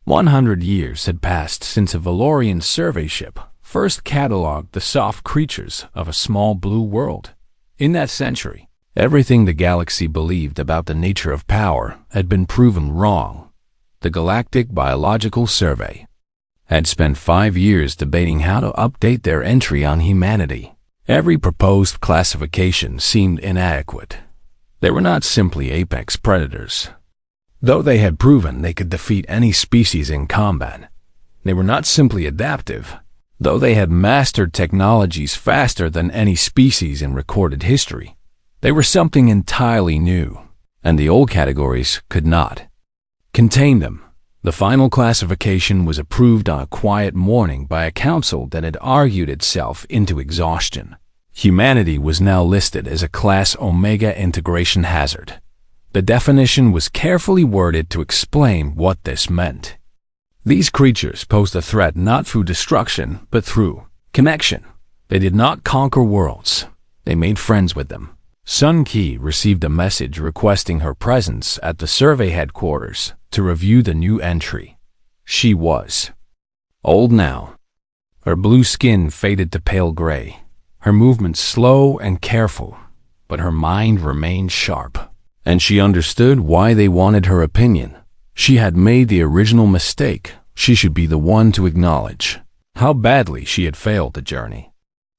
100 years had passed since a Valorian survey ship first catalogued the soft creatures of a small blue world. In that century, everything the galaxy believed about the nature of power had been proven wrong. The Galactic Biological Survey had spent 5 years debating how to update their entry on humanity. Every proposed classification seemed inadequate. They were not simply apex predators. Though they had proven they could defeat any species in combat, they were not simply adaptive. Though they had mastered technologies faster than any species in recorded history, they were something entirely new, and the old categories could not contain them. The final classification was approved on a quiet morning by a council that had argued itself into exhaustion. Humanity was now listed as a Class Omega integration hazard. The definition was carefully worded to explain what this meant. These creatures posed a threat not through destruction, but through connection. They did not conquer worlds. They made friends with them. Sun Qi received a message requesting her presence at the survey headquarters to review the new entry. She was old now. Her blue skin faded to pale gray, her movements slow and careful, but her mind remained sharp, and she understood why they wanted her opinion. She had made the original mistake. She should be the one to acknowledge how badly she had failed the journey.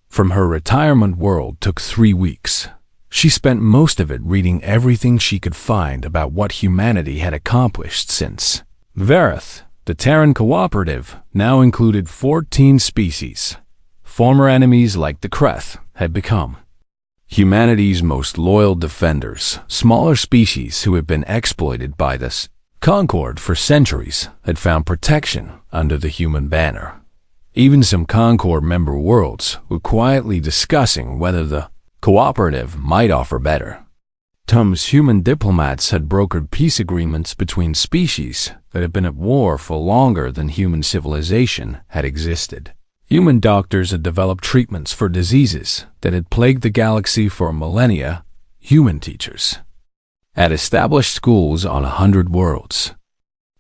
From her retirement world took 3 weeks. She spent most of it reading everything she could find about what humanity had accomplished since Verith, the Terran cooperative, now included 14 species. Former enemies like the Kreth had become humanity's most loyal defenders. Smaller species who had been exploited by this Concord for centuries had found protection under the human banner. Even some Concord member worlds were quietly discussing whether the cooperative might offer better. Tum's human diplomats had brokered peace agreements between species that had been at war for longer than human civilization had existed. Human doctors had developed treatments for diseases that had plagued the galaxy for millennia. Human teachers had established schools on 100 worlds,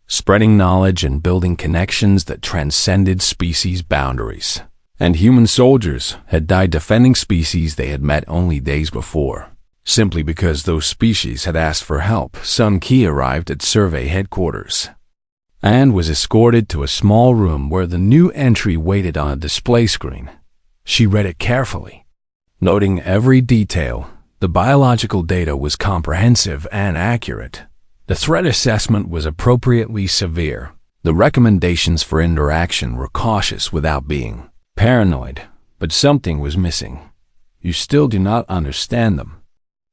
spreading knowledge and building connections that transcended species boundaries. And human soldiers had died defending species they had met only days before. Simply because those species had asked for help, Sun Qi arrived at survey headquarters and was escorted to a small room where the new entry waited on a display screen. She read it carefully, noting every detail. The biological data was comprehensive and accurate. The threat assessment was appropriately severe. The recommendations for interaction were cautious without being paranoid, but something was missing. You still do not understand them,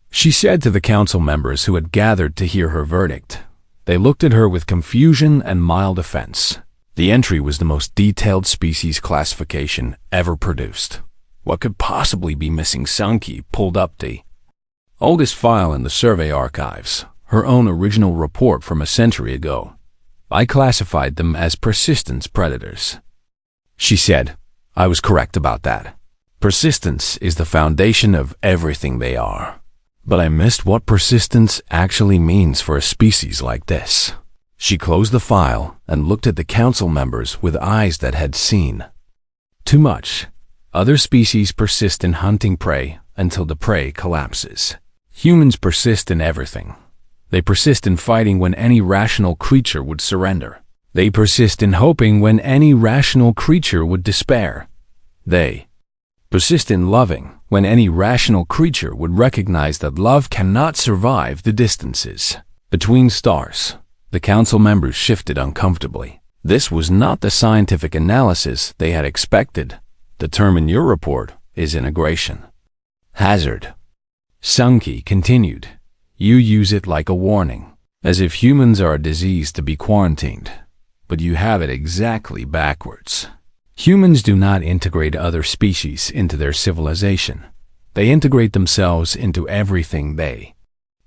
she said to the council members who had gathered to hear her verdict. They looked at her with confusion and mild offense. The entry was the most detailed species classification ever produced. What could possibly be missing? Sun Qi pulled up the oldest file in the survey archives, her own original report from a century ago. I classified them as persistence predators. She said, I was correct about that. Persistence is the foundation of everything they are. But I missed what persistence actually means for a species like this. She closed the file and looked at the council members with eyes that had seen too much. Other species persist in hunting prey until the prey collapses. Humans persist in everything. They persist in fighting when any rational creature would surrender. They persist in hoping when any rational creature would despair. They persist in loving when any rational creature would recognize that love cannot survive the distances between stars. The council members shifted uncomfortably. This was not the scientific analysis they had expected. The term in your report is integration hazard. Sun Qi continued. You use it like a warning, as if humans are a disease to be quarantined. But you have it exactly backwards. Humans do not integrate other species into their civilization. They integrate themselves into everything they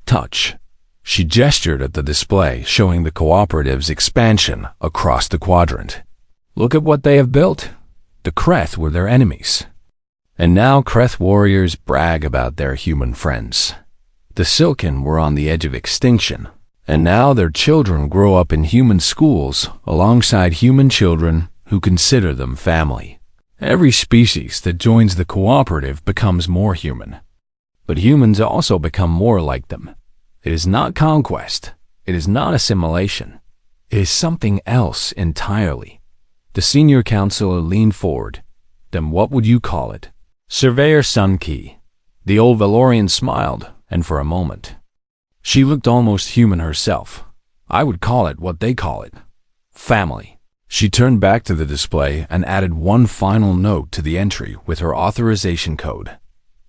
touch. She gestured at the display, showing the cooperative's expansion across the quadrant. Look at what they have built. The Kreth were their enemies. And now Kreth warriors brag about their human friends. The Silken were on the edge of extinction, And now their children grow up in human schools alongside human children who consider them family. Every species that joins the cooperative becomes more human. But humans also become more like them. It is not conquest. It is not assimilation. It is something else entirely. The senior counselor leaned forward. Then what would you call it? Surveyor Sun Ki. The old Valorian smiled, and for a moment, she looked almost human herself. I would call it what they call it. Family. She turned back to the display and added one final note to the entry with her authorization code.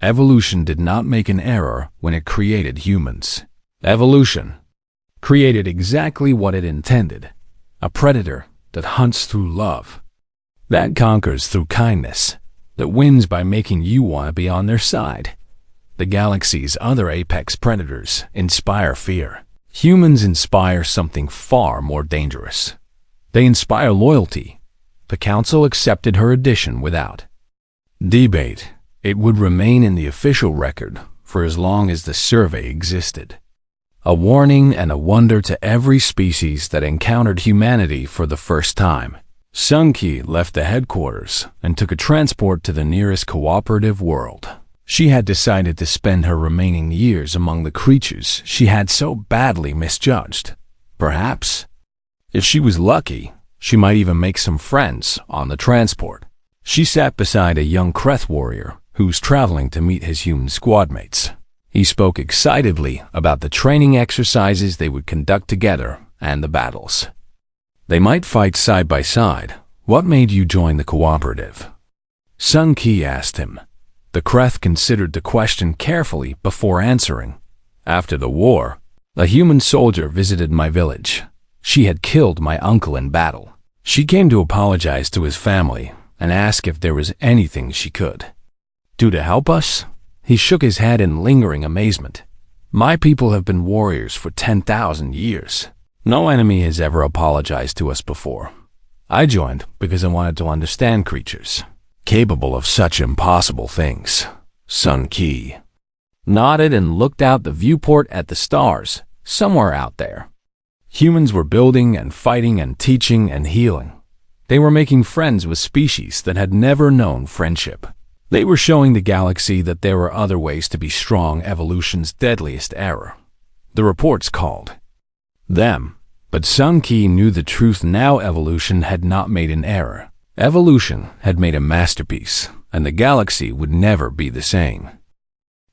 Evolution did not make an error when it created humans. Evolution created exactly what it intended. A predator that hunts through love, that conquers through kindness, that wins by making you want to be on their side. The galaxy's other apex predators inspire fear. Humans inspire something far more dangerous. They inspire loyalty. The Council accepted her addition without debate. It would remain in the official record for as long as the survey existed. A warning and a wonder to every species that encountered humanity for the first time. Sun Ki left the headquarters and took a transport to the nearest cooperative world. She had decided to spend her remaining years among the creatures she had so badly misjudged. Perhaps, if she was lucky, she might even make some friends on the transport. She sat beside a young Kreth warrior who was traveling to meet his human squadmates. He spoke excitedly about the training exercises they would conduct together and the battles. They might fight side by side. What made you join the cooperative? Sun Ki asked him. The Kreth considered the question carefully before answering. After the war, a human soldier visited my village. She had killed my uncle in battle. She came to apologize to his family and ask if there was anything she could do to help us. He shook his head in lingering amazement. My people have been warriors for 10,000 years. No enemy has ever apologized to us before. I joined because I wanted to understand creatures capable of such impossible things. Sun Ki nodded and looked out the viewport at the stars, somewhere out there. Humans were building and fighting and teaching and healing. They were making friends with species that had never known friendship. They were showing the galaxy that there were other ways to be strong, evolution's deadliest error. The reports called them, but Sun Ki knew the truth now. Evolution had not made an error. Evolution had made a masterpiece, and the galaxy would never be the same.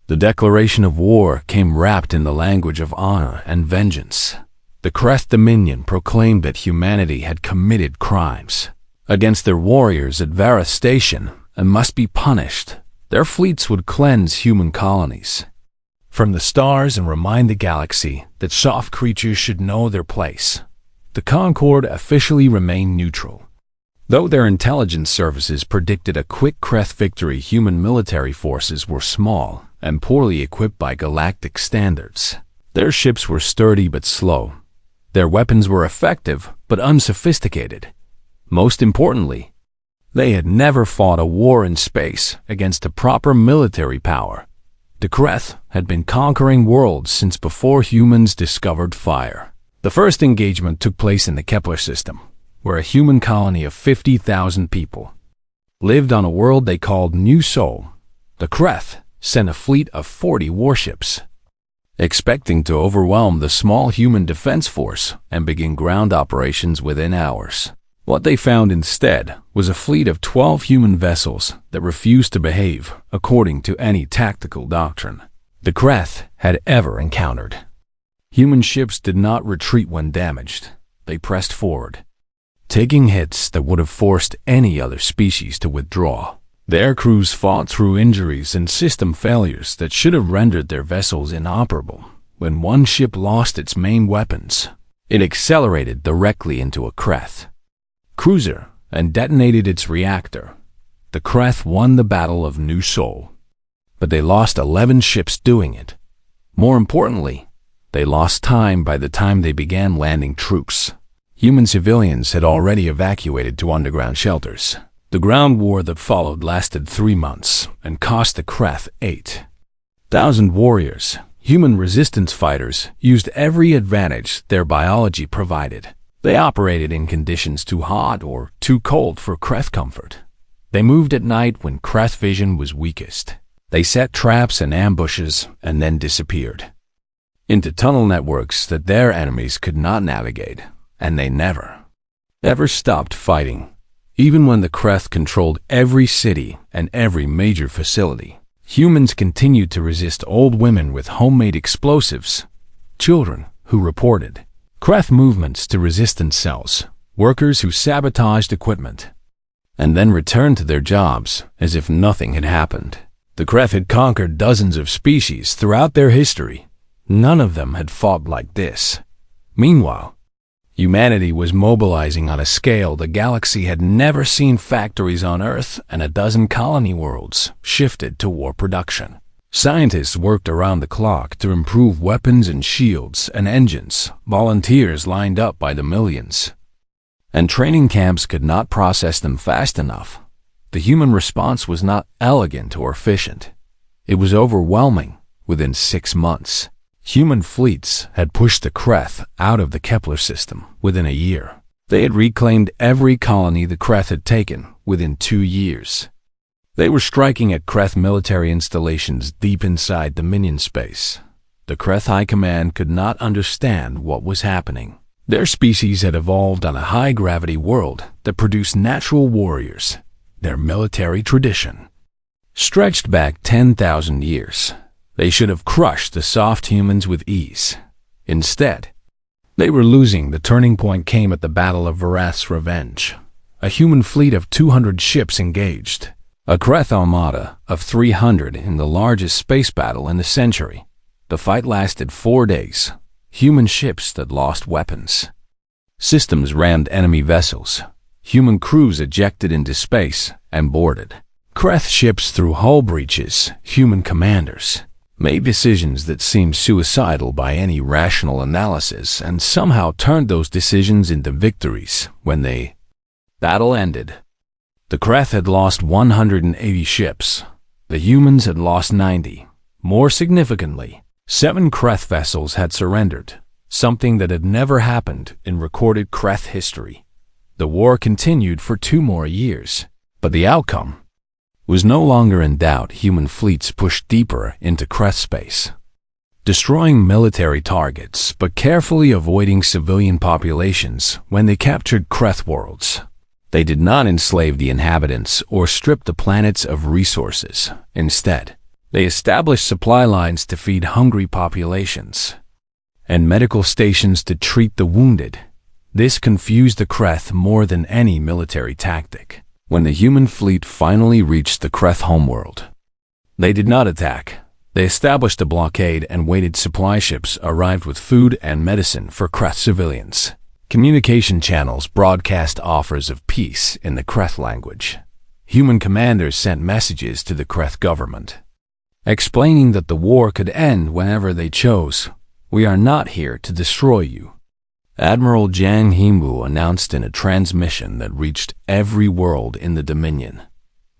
The declaration of war came wrapped in the language of honor and vengeance. The Kreth Dominion proclaimed that humanity had committed crimes against their warriors at Vareth Station and must be punished. Their fleets would cleanse human colonies from the stars and remind the galaxy that soft creatures should know their place. The Concord officially remained neutral. Though their intelligence services predicted a quick Kreth victory, human military forces were small and poorly equipped by galactic standards. Their ships were sturdy but slow. Their weapons were effective but unsophisticated. Most importantly, they had never fought a war in space against a proper military power. The Kreth had been conquering worlds since before humans discovered fire. The first engagement took place in the Kepler system, where a human colony of 50,000 people lived on a world they called New Sol. The Kreth sent a fleet of 40 warships, expecting to overwhelm the small human defense force and begin ground operations within hours. What they found instead was a fleet of 12 human vessels that refused to behave according to any tactical doctrine the Kreth had ever encountered. Human ships did not retreat when damaged. They pressed forward, taking hits that would have forced any other species to withdraw. Their crews fought through injuries and system failures that should have rendered their vessels inoperable. When one ship lost its main weapons, it accelerated directly into a Kreth cruiser and detonated its reactor. The Kreth won the Battle of New Sol, but they lost 11 ships doing it. More importantly, they lost time by the time they began landing troops. Human civilians had already evacuated to underground shelters. The ground war that followed lasted 3 months and cost the Kreth 8,000 warriors. Human resistance fighters used every advantage their biology provided. They operated in conditions too hot or too cold for Kreth comfort. They moved at night when Kreth vision was weakest. They set traps and ambushes and then disappeared into tunnel networks that their enemies could not navigate, and they never, ever stopped fighting. Even when the Kreth controlled every city and every major facility, humans continued to resist old women with homemade explosives, children who reported Kreth movements to resistance cells, workers who sabotaged equipment, and then returned to their jobs as if nothing had happened. The Kreth had conquered dozens of species throughout their history. None of them had fought like this. Meanwhile, humanity was mobilizing on a scale the galaxy had never seen. Factories on Earth and a dozen colony worlds shifted to war production. Scientists worked around the clock to improve weapons and shields and engines. Volunteers lined up by the millions, and training camps could not process them fast enough. The human response was not elegant or efficient. It was overwhelming. Within 6 months, human fleets had pushed the Kreth out of the Kepler system within a year. They had reclaimed every colony the Kreth had taken within 2 years. They were striking at Kreth military installations deep inside Dominion space. The Kreth High Command could not understand what was happening. Their species had evolved on a high-gravity world that produced natural warriors. Their military tradition stretched back 10,000 years. They should have crushed the soft humans with ease. Instead, they were losing. The turning point came at the Battle of Varath's Revenge. A human fleet of 200 ships engaged a Kreth armada of 300 in the largest space battle in the century. The fight lasted 4 days. Human ships that lost weapons. Systems rammed enemy vessels. Human crews ejected into space and boarded Kreth ships through hull breaches. Human commanders made decisions that seemed suicidal by any rational analysis and somehow turned those decisions into victories when the battle ended. The Kreth had lost 180 ships. The humans had lost 90. More significantly, 7 Kreth vessels had surrendered, something that had never happened in recorded Kreth history. The war continued for 2 more years, but the outcome was no longer in doubt. Human fleets pushed deeper into Kreth space, destroying military targets but carefully avoiding civilian populations. When they captured Kreth worlds, they did not enslave the inhabitants or strip the planets of resources. Instead, they established supply lines to feed hungry populations and medical stations to treat the wounded. This confused the Kreth more than any military tactic. When the human fleet finally reached the Kreth homeworld, they did not attack. They established a blockade and waited. Supply ships arrived with food and medicine for Kreth civilians. Communication channels broadcast offers of peace in the Kreth language. Human commanders sent messages to the Kreth government, explaining that the war could end whenever they chose. "We are not here to destroy you," Admiral Jang Himbu announced in a transmission that reached every world in the Dominion.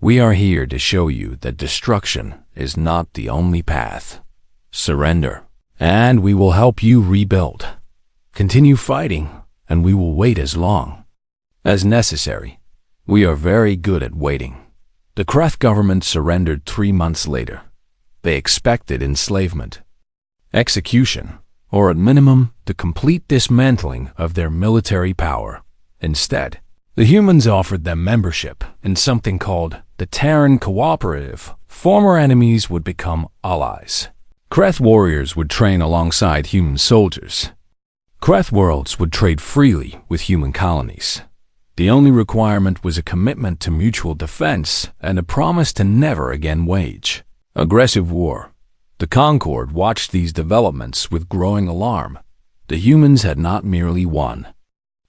"We are here to show you that destruction is not the only path. Surrender, and we will help you rebuild. Continue fighting, and we will wait as long as necessary. We are very good at waiting." The Kreth government surrendered 3 months later. They expected enslavement, execution, or at minimum, the complete dismantling of their military power. Instead, the humans offered them membership in something called the Terran Cooperative. Former enemies would become allies. Kreth warriors would train alongside human soldiers. Kreth worlds would trade freely with human colonies. The only requirement was a commitment to mutual defense and a promise to never again wage aggressive war. The Concord watched these developments with growing alarm. The humans had not merely won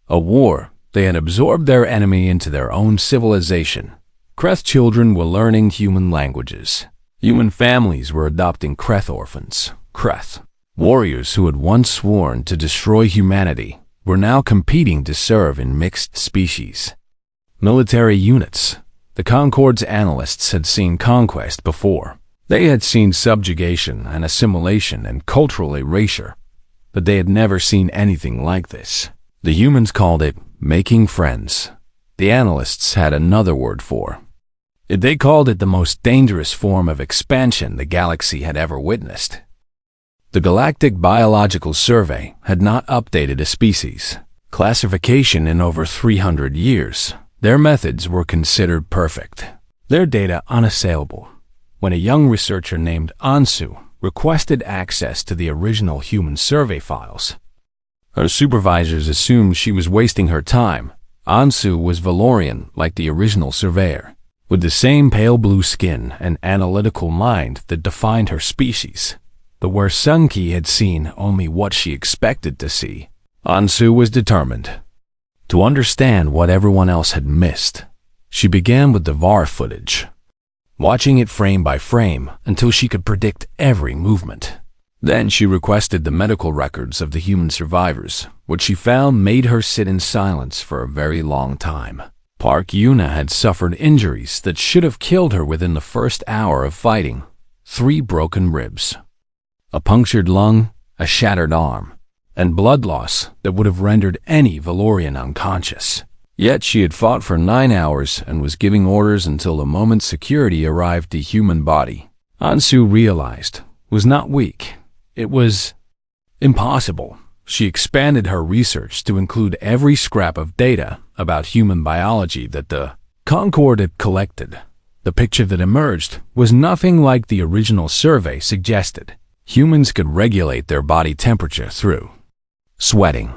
a war, they had absorbed their enemy into their own civilization. Kreth children were learning human languages. Human families were adopting Kreth orphans. Kreth warriors who had once sworn to destroy humanity were now competing to serve in mixed species. Military units. The Concord's analysts had seen conquest before. They had seen subjugation and assimilation and cultural erasure, but they had never seen anything like this. The humans called it making friends. The analysts had another word for it. They called it the most dangerous form of expansion the galaxy had ever witnessed. The Galactic Biological Survey had not updated a species classification in over 300 years. Their methods were considered perfect, their data unassailable. When a young researcher named Ansu requested access to the original human survey files, her supervisors assumed she was wasting her time. Ansu was Valorian like the original surveyor, with the same pale blue skin and analytical mind that defined her species. But where Sunki had seen only what she expected to see, Ansu was determined to understand what everyone else had missed. She began with the VAR footage, watching it frame by frame until she could predict every movement. Then she requested the medical records of the human survivors, which she found made her sit in silence for a very long time. Park Yuna had suffered injuries that should have killed her within the first hour of fighting. 3 broken ribs, a punctured lung, a shattered arm, and blood loss that would have rendered any Valorian unconscious. Yet she had fought for 9 hours and was giving orders until the moment security arrived the human body. Ansu realized was not weak. It was impossible. She expanded her research to include every scrap of data about human biology that the Concord had collected. The picture that emerged was nothing like the original survey suggested. Humans could regulate their body temperature through sweating,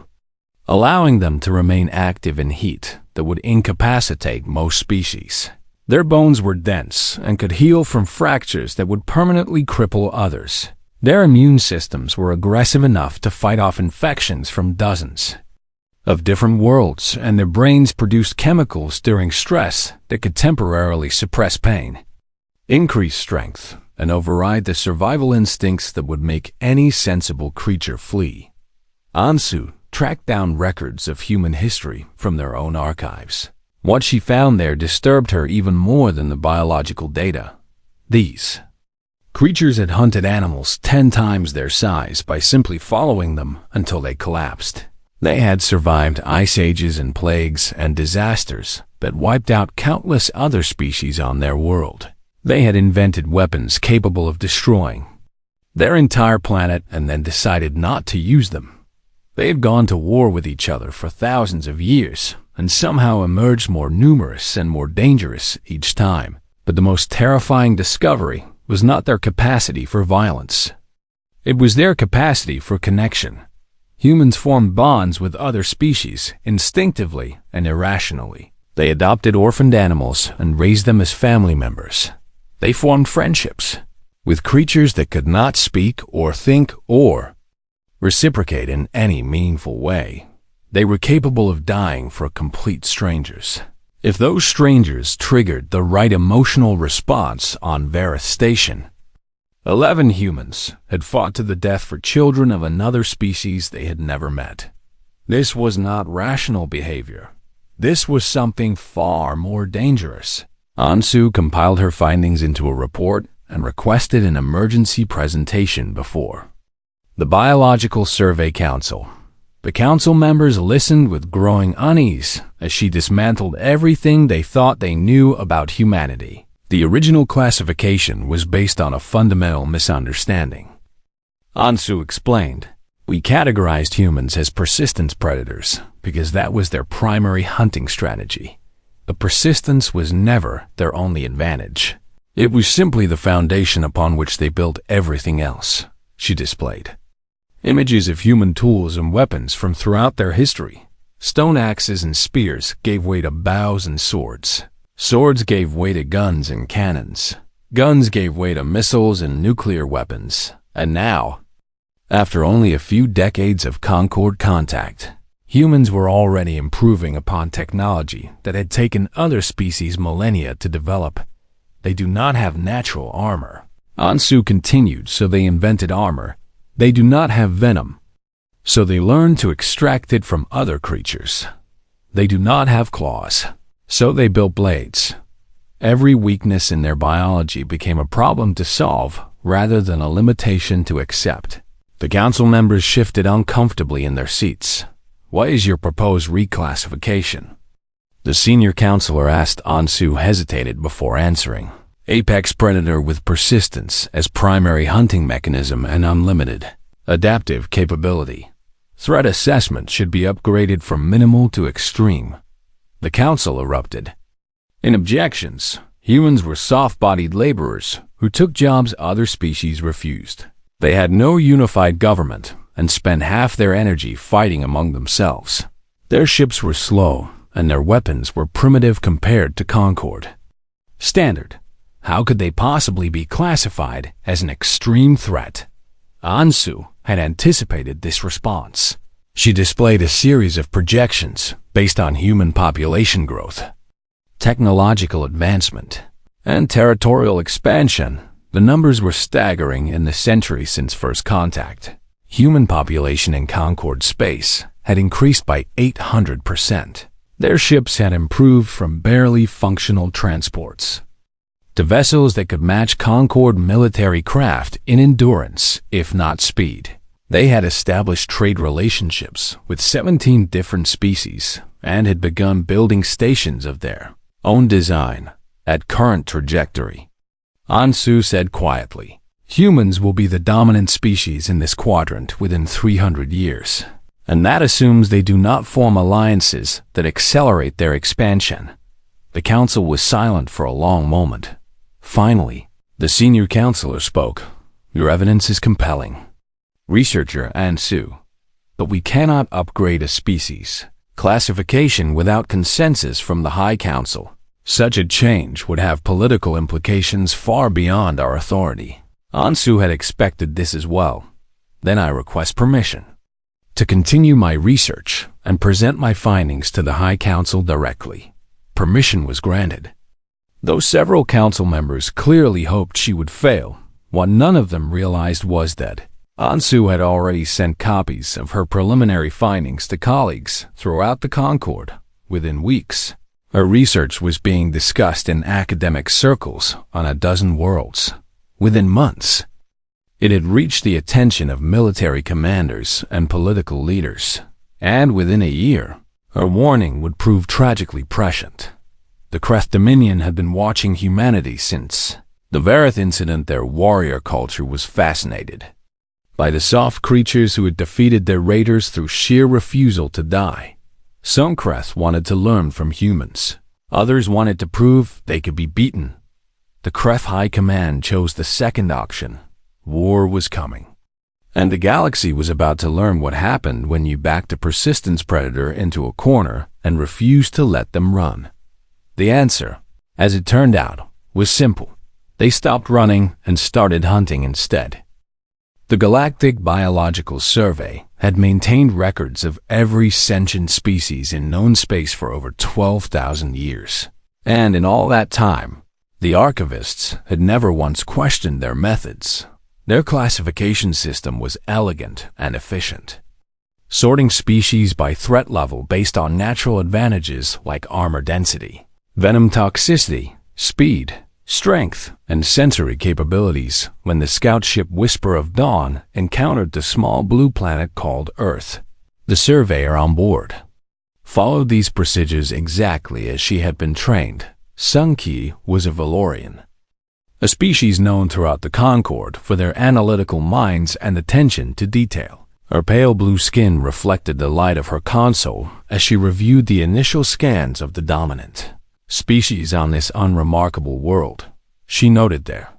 allowing them to remain active in heat that would incapacitate most species. Their bones were dense and could heal from fractures that would permanently cripple others. Their immune systems were aggressive enough to fight off infections from dozens of different worlds, and their brains produced chemicals during stress that could temporarily suppress pain, increase strength, and override the survival instincts that would make any sensible creature flee. Ansu tracked down records of human history from their own archives. What she found there disturbed her even more than the biological data. These creatures had hunted animals 10 times their size by simply following them until they collapsed. They had survived ice ages and plagues and disasters that wiped out countless other species on their world. They had invented weapons capable of destroying their entire planet and then decided not to use them. They had gone to war with each other for thousands of years and somehow emerged more numerous and more dangerous each time. But the most terrifying discovery was not their capacity for violence. It was their capacity for connection. Humans formed bonds with other species instinctively and irrationally. They adopted orphaned animals and raised them as family members. They formed friendships with creatures that could not speak or think or reciprocate in any meaningful way. They were capable of dying for complete strangers. If those strangers triggered the right emotional response on Varith Station, 11 humans had fought to the death for children of another species they had never met. This was not rational behavior. This was something far more dangerous. Ansu compiled her findings into a report and requested an emergency presentation before the Biological Survey Council. The council members listened with growing unease as she dismantled everything they thought they knew about humanity. The original classification was based on a fundamental misunderstanding. Ansu explained, "We categorized humans as persistence predators because that was their primary hunting strategy. But persistence was never their only advantage. It was simply the foundation upon which they built everything else," she displayed. Images of human tools and weapons from throughout their history. Stone axes and spears gave way to bows and swords. Swords gave way to guns and cannons. Guns gave way to missiles and nuclear weapons. And now, after only a few decades of Concord contact, humans were already improving upon technology that had taken other species millennia to develop. They do not have natural armor. Ansu continued, so they invented armor. They do not have venom, so they learned to extract it from other creatures. They do not have claws, so they built blades. Every weakness in their biology became a problem to solve rather than a limitation to accept. The council members shifted uncomfortably in their seats. "What is your proposed reclassification?" The senior counselor asked. Ansu hesitated before answering. "Apex predator with persistence as primary hunting mechanism and unlimited adaptive capability. Threat assessment should be upgraded from minimal to extreme." The council erupted. In objections, humans were soft-bodied laborers who took jobs other species refused. They had no unified government and spent half their energy fighting among themselves. Their ships were slow, and their weapons were primitive compared to Concord. Standard. How could they possibly be classified as an extreme threat? Ansu had anticipated this response. She displayed a series of projections based on human population growth, technological advancement, and territorial expansion. The numbers were staggering in the century since first contact. Human population in Concord space had increased by 800%. Their ships had improved from barely functional transports to vessels that could match Concord military craft in endurance, if not speed. They had established trade relationships with 17 different species and had begun building stations of their own design. At current trajectory, Ansu said quietly, "Humans will be the dominant species in this quadrant within 300 years, and that assumes they do not form alliances that accelerate their expansion." The council was silent for a long moment. Finally, the senior counselor spoke. "Your evidence is compelling, Researcher Ansu, but we cannot upgrade a species classification without consensus from the High Council. Such a change would have political implications far beyond our authority." Ansu had expected this as well. "Then I request permission to continue my research and present my findings to the High Council directly." Permission was granted. Though several council members clearly hoped she would fail, what none of them realized was that Ansu had already sent copies of her preliminary findings to colleagues throughout the Concord. Within weeks, her research was being discussed in academic circles on a dozen worlds. Within months, it had reached the attention of military commanders and political leaders. And within a year, her warning would prove tragically prescient. The Kreth Dominion had been watching humanity since the Varith incident. Their warrior culture was fascinated by the soft creatures who had defeated their raiders through sheer refusal to die. Some Kreth wanted to learn from humans. Others wanted to prove they could be beaten. The Kreth High Command chose the second option. War was coming, and the galaxy was about to learn what happened when you backed a persistence predator into a corner and refused to let them run. The answer, as it turned out, was simple. They stopped running and started hunting instead. The Galactic Biological Survey had maintained records of every sentient species in known space for over 12,000 years. And in all that time, the archivists had never once questioned their methods. Their classification system was elegant and efficient, sorting species by threat level based on natural advantages like armor density, venom toxicity, speed, strength, and sensory capabilities. When the scout ship Whisper of Dawn encountered the small blue planet called Earth, the surveyor on board followed these procedures exactly as she had been trained. Sunki was a Valorian, a species known throughout the Concord for their analytical minds and attention to detail. Her pale blue skin reflected the light of her console as she reviewed the initial scans of the dominant species on this unremarkable world. She noted their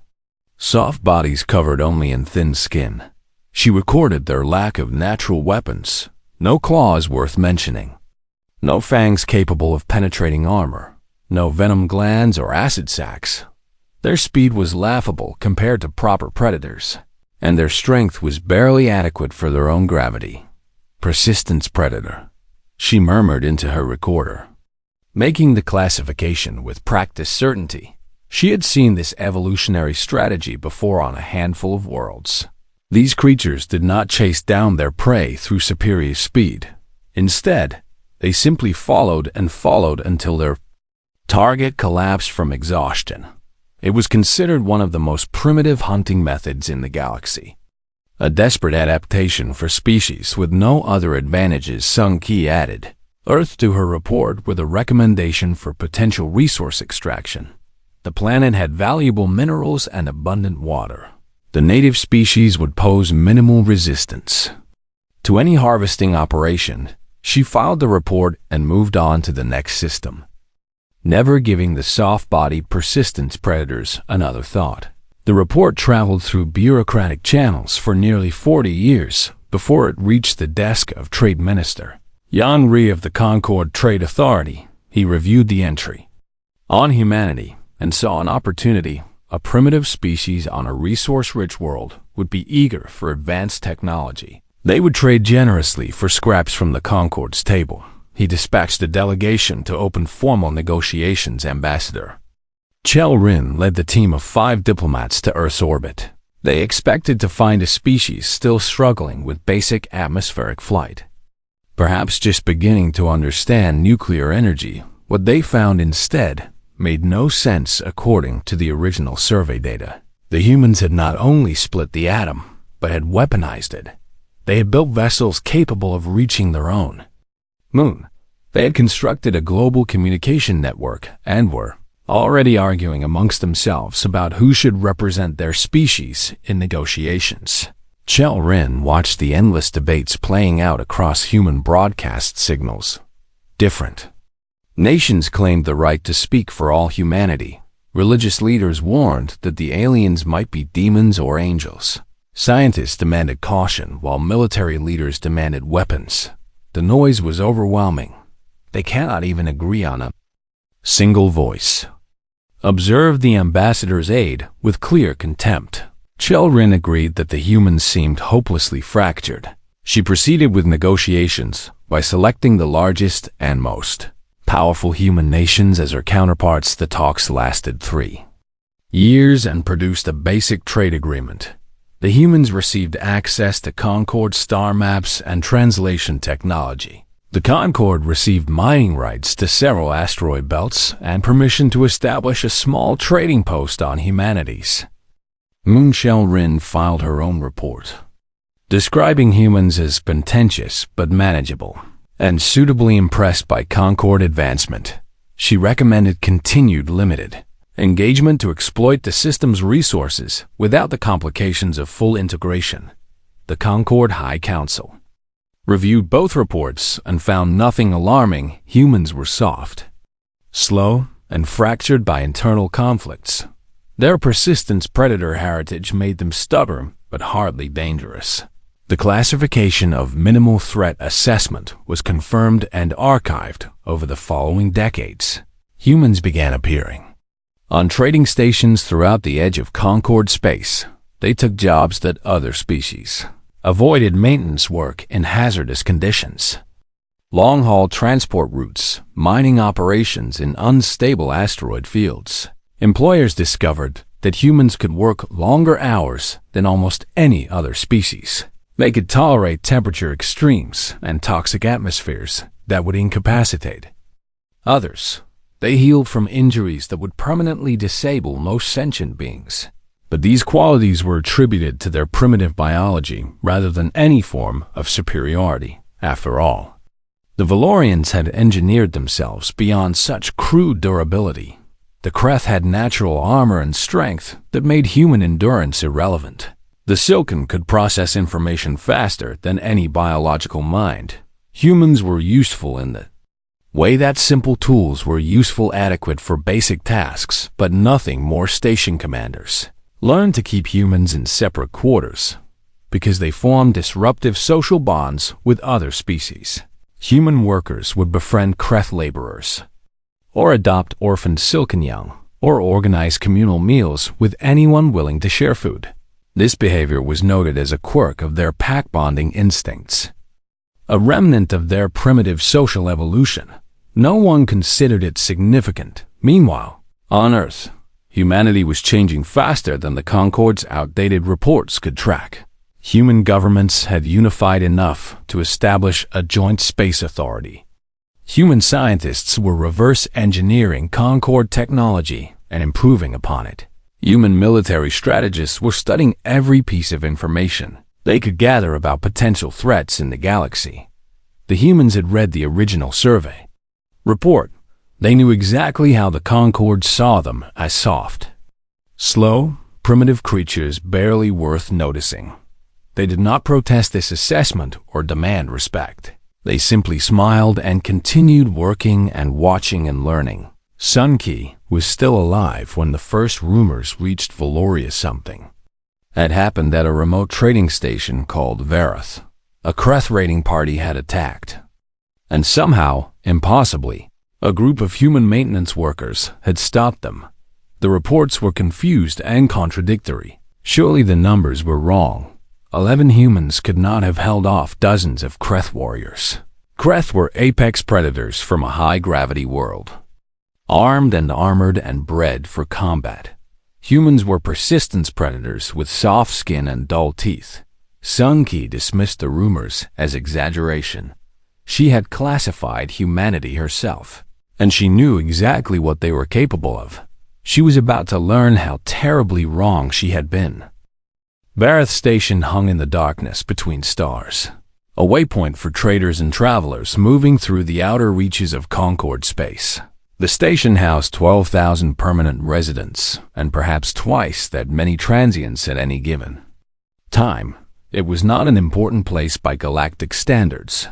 soft bodies covered only in thin skin. She recorded their lack of natural weapons. No claws worth mentioning, no fangs capable of penetrating armor, no venom glands or acid sacs. Their speed was laughable compared to proper predators, and their strength was barely adequate for their own gravity. Persistence predator, she murmured into her recorder, making the classification with practiced certainty. She had seen this evolutionary strategy before on a handful of worlds. These creatures did not chase down their prey through superior speed. Instead, they simply followed and followed until their Target collapsed from exhaustion. It was considered one of the most primitive hunting methods in the galaxy. A desperate adaptation for species with no other advantages, Sung Ki added Earth to her report with a recommendation for potential resource extraction. The planet had valuable minerals and abundant water. The native species would pose minimal resistance to any harvesting operation. She filed the report and moved on to the next system, never giving the soft-bodied persistence predators another thought. The report traveled through bureaucratic channels for nearly 40 years before it reached the desk of Trade Minister Yan Ri of the Concord Trade Authority. He reviewed the entry on humanity and saw an opportunity. A primitive species on a resource-rich world would be eager for advanced technology. They would trade generously for scraps from the Concord's table. He dispatched a delegation to open formal negotiations. Ambassador Chel Rin led the team of 5 diplomats to Earth's orbit. They expected to find a species still struggling with basic atmospheric flight, perhaps just beginning to understand nuclear energy. What they found instead made no sense according to the original survey data. The humans had not only split the atom, but had weaponized it. They had built vessels capable of reaching their own moon. They had constructed a global communication network and were already arguing amongst themselves about who should represent their species in negotiations. Chel Rin watched the endless debates playing out across human broadcast signals. Different nations claimed the right to speak for all humanity. Religious leaders warned that the aliens might be demons or angels. Scientists demanded caution, while military leaders demanded weapons. The noise was overwhelming. They cannot even agree on a single voice, observed the ambassador's aide with clear contempt. Chel Rin agreed that the humans seemed hopelessly fractured. She proceeded with negotiations by selecting the largest and most powerful human nations as her counterparts. The talks lasted 3 years and produced a basic trade agreement. The humans received access to Concord star maps and translation technology. The Concord received mining rights to several asteroid belts and permission to establish a small trading post on humanities. Moon Chel Rin filed her own report, describing humans as contentious but manageable, and suitably impressed by Concord advancement. She recommended continued limited engagement to exploit the system's resources without the complications of full integration. The Concord High Council reviewed both reports and found nothing alarming. Humans were soft, slow, and fractured by internal conflicts. Their persistence predator heritage made them stubborn but hardly dangerous. The classification of minimal threat assessment was confirmed and archived over the following decades. Humans began appearing on trading stations throughout the edge of Concord space. They took jobs that other species avoided: maintenance work in hazardous conditions, long-haul transport routes, mining operations in unstable asteroid fields. Employers discovered that humans could work longer hours than almost any other species. They could tolerate temperature extremes and toxic atmospheres that would incapacitate others. They healed from injuries that would permanently disable most sentient beings. But these qualities were attributed to their primitive biology rather than any form of superiority. After all, the Valorians had engineered themselves beyond such crude durability. The Kreth had natural armor and strength that made human endurance irrelevant. The Silken could process information faster than any biological mind. Humans were useful in the way that simple tools were useful, adequate for basic tasks, but nothing more. Station commanders learned to keep humans in separate quarters because they formed disruptive social bonds with other species. Human workers would befriend Kreth laborers, or adopt orphaned Silken young, or organize communal meals with anyone willing to share food. This behavior was noted as a quirk of their pack-bonding instincts, a remnant of their primitive social evolution. No one considered it significant. Meanwhile, on Earth, humanity was changing faster than the Concord's outdated reports could track. Human governments had unified enough to establish a joint space authority. Human scientists were reverse engineering Concorde technology and improving upon it. Human military strategists were studying every piece of information they could gather about potential threats in the galaxy. The humans had read the original survey report. They knew exactly how the Concorde saw them as soft, slow, primitive creatures barely worth noticing. They did not protest this assessment or demand respect. They simply smiled and continued working and watching and learning. Sunki was still alive when the first rumors reached Valoria. Something had happened at a remote trading station called Vareth. A Kreth raiding party had attacked. And somehow, impossibly, a group of human maintenance workers had stopped them. The reports were confused and contradictory. Surely the numbers were wrong. 11 humans could not have held off dozens of Kreth warriors. Kreth were apex predators from a high-gravity world, armed and armored and bred for combat. Humans were persistence predators with soft skin and dull teeth. Sunki dismissed the rumors as exaggeration. She had classified humanity herself, and she knew exactly what they were capable of. She was about to learn how terribly wrong she had been. Vareth Station hung in the darkness between stars, a waypoint for traders and travelers moving through the outer reaches of Concorde space. The station housed 12,000 permanent residents, and perhaps twice that many transients at any given time. It was not an important place by galactic standards,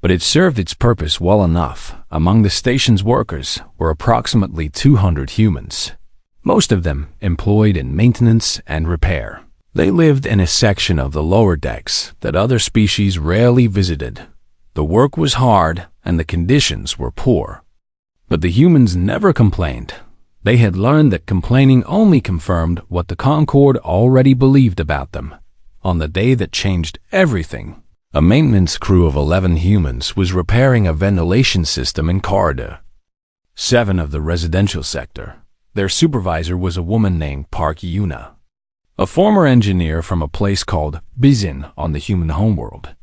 but it served its purpose well enough. Among the station's workers were approximately 200 humans, most of them employed in maintenance and repair. They lived in a section of the lower decks that other species rarely visited. The work was hard and the conditions were poor. But the humans never complained. They had learned that complaining only confirmed what the Concorde already believed about them. On the day that changed everything, a maintenance crew of 11 humans was repairing a ventilation system in Corridor 7 of the residential sector. Their supervisor was a woman named Park Yuna, a former engineer from a place called Bizin on the human homeworld.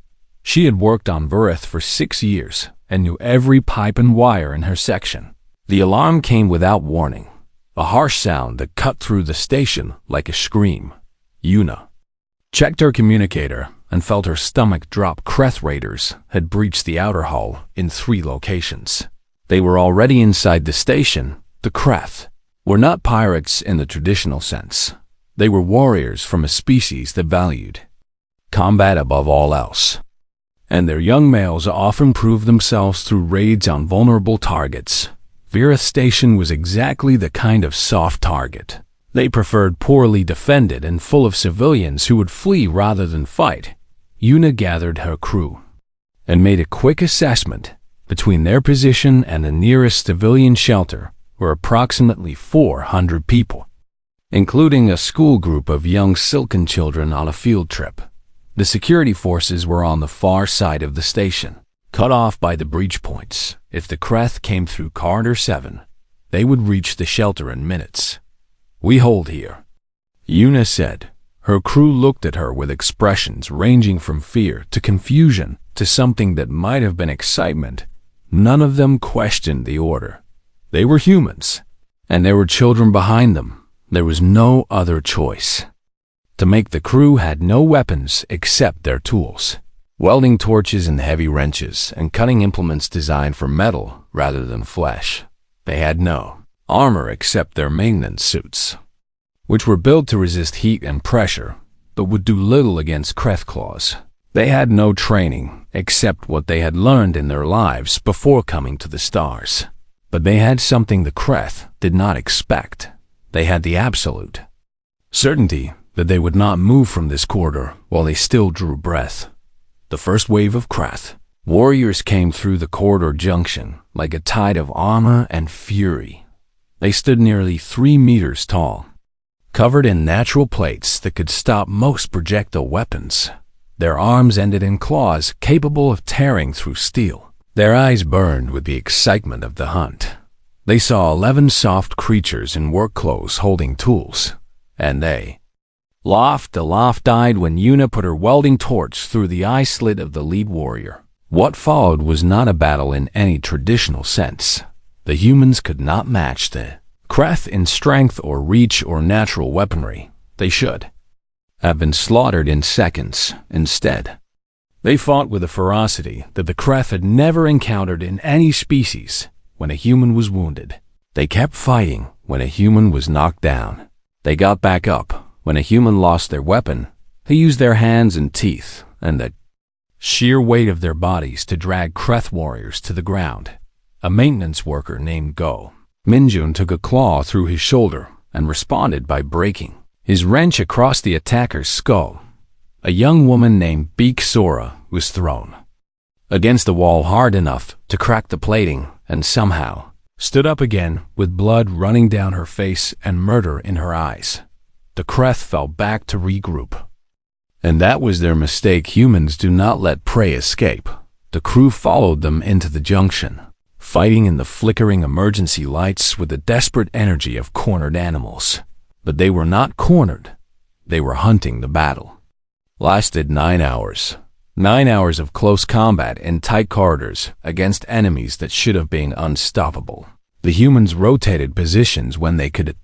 She had worked on Vareth for 6 years and knew every pipe and wire in her section. The alarm came without warning, a harsh sound that cut through the station like a scream. Yuna checked her communicator and felt her stomach drop. Kreth raiders had breached the outer hull in 3 locations. They were already inside the station. The Kreth were not pirates in the traditional sense. They were warriors from a species that valued combat above all else, and their young males often proved themselves through raids on vulnerable targets. Vareth Station was exactly the kind of soft target they preferred, poorly defended and full of civilians who would flee rather than fight. Yuna gathered her crew and made a quick assessment. Between their position and the nearest civilian shelter were approximately 400 people, including a school group of young Silken children on a field trip. The security forces were on the far side of the station, cut off by the breach points. If the Kreth came through Corridor 7, they would reach the shelter in minutes. "We hold here," Yuna said. Her crew looked at her with expressions ranging from fear to confusion to something that might have been excitement. None of them questioned the order. They were humans, and there were children behind them. There was no other choice. To make, the crew had no weapons except their tools, welding torches and heavy wrenches and cutting implements designed for metal rather than flesh. They had no armor except their maintenance suits, which were built to resist heat and pressure, but would do little against Kreth claws. They had no training except what they had learned in their lives before coming to the stars. But they had something the Kreth did not expect. They had the absolute certainty that they would not move from this corridor while they still drew breath. The first wave of Kreth warriors came through the corridor junction like a tide of armor and fury. They stood nearly 3 meters tall, covered in natural plates that could stop most projectile weapons. Their arms ended in claws capable of tearing through steel. Their eyes burned with the excitement of the hunt. They saw 11 soft creatures in work clothes holding tools, and they laughed. The laugh died when Yuna put her welding torch through the eye slit of the lead warrior. What followed was not a battle in any traditional sense. The humans could not match the Kreth in strength or reach or natural weaponry. They should have been slaughtered in seconds instead. They fought with a ferocity that the Kreth had never encountered in any species. When a human was wounded, they kept fighting. When a human was knocked down, they got back up. When a human lost their weapon, they used their hands and teeth and the sheer weight of their bodies to drag Kreth warriors to the ground. A maintenance worker named Go Minjun took a claw through his shoulder and responded by breaking his wrench across the attacker's skull. A young woman named Beak Sora was thrown against the wall hard enough to crack the plating and somehow stood up again with blood running down her face and murder in her eyes. The Kreth fell back to regroup. And that was their mistake. Humans do not let prey escape. The crew followed them into the junction, fighting in the flickering emergency lights with the desperate energy of cornered animals. But they were not cornered. They were hunting. The battle lasted 9 hours. 9 hours of close combat in tight corridors against enemies that should have been unstoppable. The humans rotated positions when they could,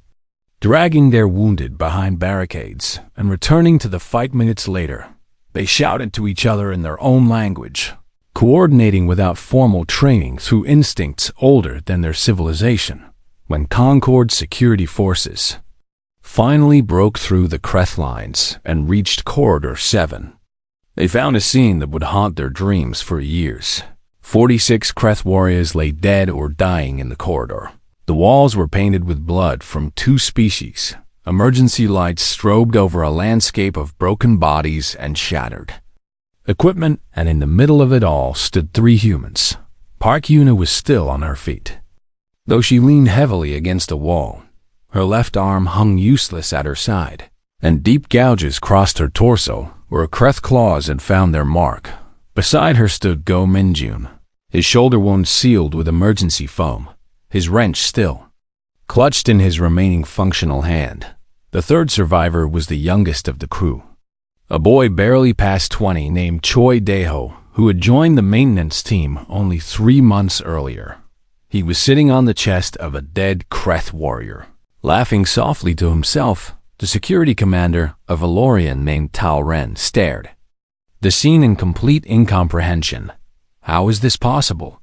dragging their wounded behind barricades and returning to the fight minutes later. They shouted to each other in their own language, coordinating without formal training through instincts older than their civilization. When Concord security forces finally broke through the Kreth lines and reached Corridor 7, they found a scene that would haunt their dreams for years. 46 Kreth warriors lay dead or dying in the corridor. The walls were painted with blood from 2 species. Emergency lights strobed over a landscape of broken bodies and shattered equipment, and in the middle of it all stood 3 humans. Park Yuna was still on her feet, though she leaned heavily against a wall. Her left arm hung useless at her side, and deep gouges crossed her torso where Kreth claws had found their mark. Beside her stood Go Minjun, his shoulder wound sealed with emergency foam, his wrench still clutched in his remaining functional hand. The third survivor was the youngest of the crew, a boy barely past 20 named Choi Daeho, who had joined the maintenance team only 3 months earlier. He was sitting on the chest of a dead Kreth warrior, laughing softly to himself. The security commander, a Valorian named Tal Ren, stared the scene in complete incomprehension. How is this possible?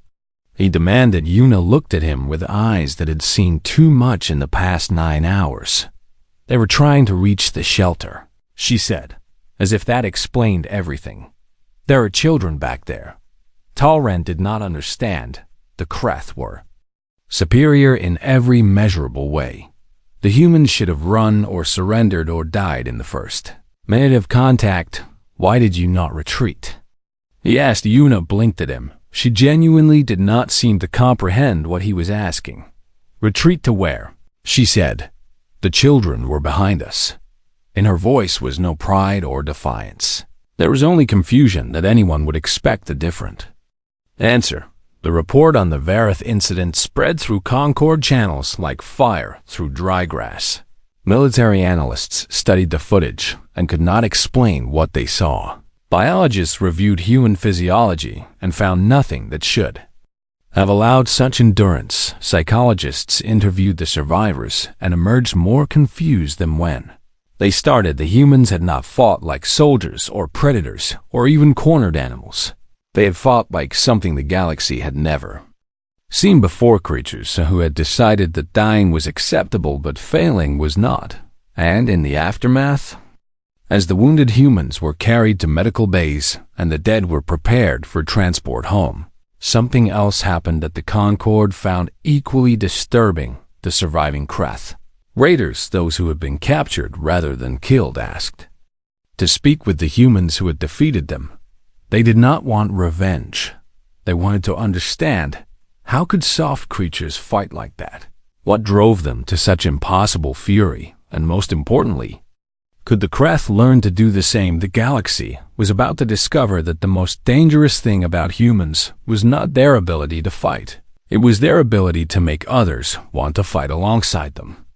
He demanded. Yuna looked at him with eyes that had seen too much in the past 9 hours. They were trying to reach the shelter, she said, as if that explained everything. There are children back there. Talren did not understand. The Kreth were superior in every measurable way. The humans should have run or surrendered or died in the first minute of contact. Why did you not retreat? He asked. Yuna blinked at him. She genuinely did not seem to comprehend what he was asking. Retreat to where? She said. The children were behind us. In her voice was no pride or defiance. There was only confusion that anyone would expect a different answer. The report on the Vareth incident spread through Concord channels like fire through dry grass. Military analysts studied the footage and could not explain what they saw. Biologists reviewed human physiology and found nothing that should have allowed such endurance. Psychologists interviewed the survivors and emerged more confused than when they started. The humans had not fought like soldiers or predators or even cornered animals. They had fought like something the galaxy had never seen before, creatures who had decided that dying was acceptable but failing was not. And in the aftermath, as the wounded humans were carried to medical bays and the dead were prepared for transport home, something else happened that the Concord found equally disturbing. The surviving Kreth raiders, those who had been captured rather than killed, asked to speak with the humans who had defeated them. They did not want revenge. They wanted to understand, how could soft creatures fight like that? What drove them to such impossible fury? And most importantly, could the Kreth learn to do the same? The galaxy was about to discover that the most dangerous thing about humans was not their ability to fight. It was their ability to make others want to fight alongside them.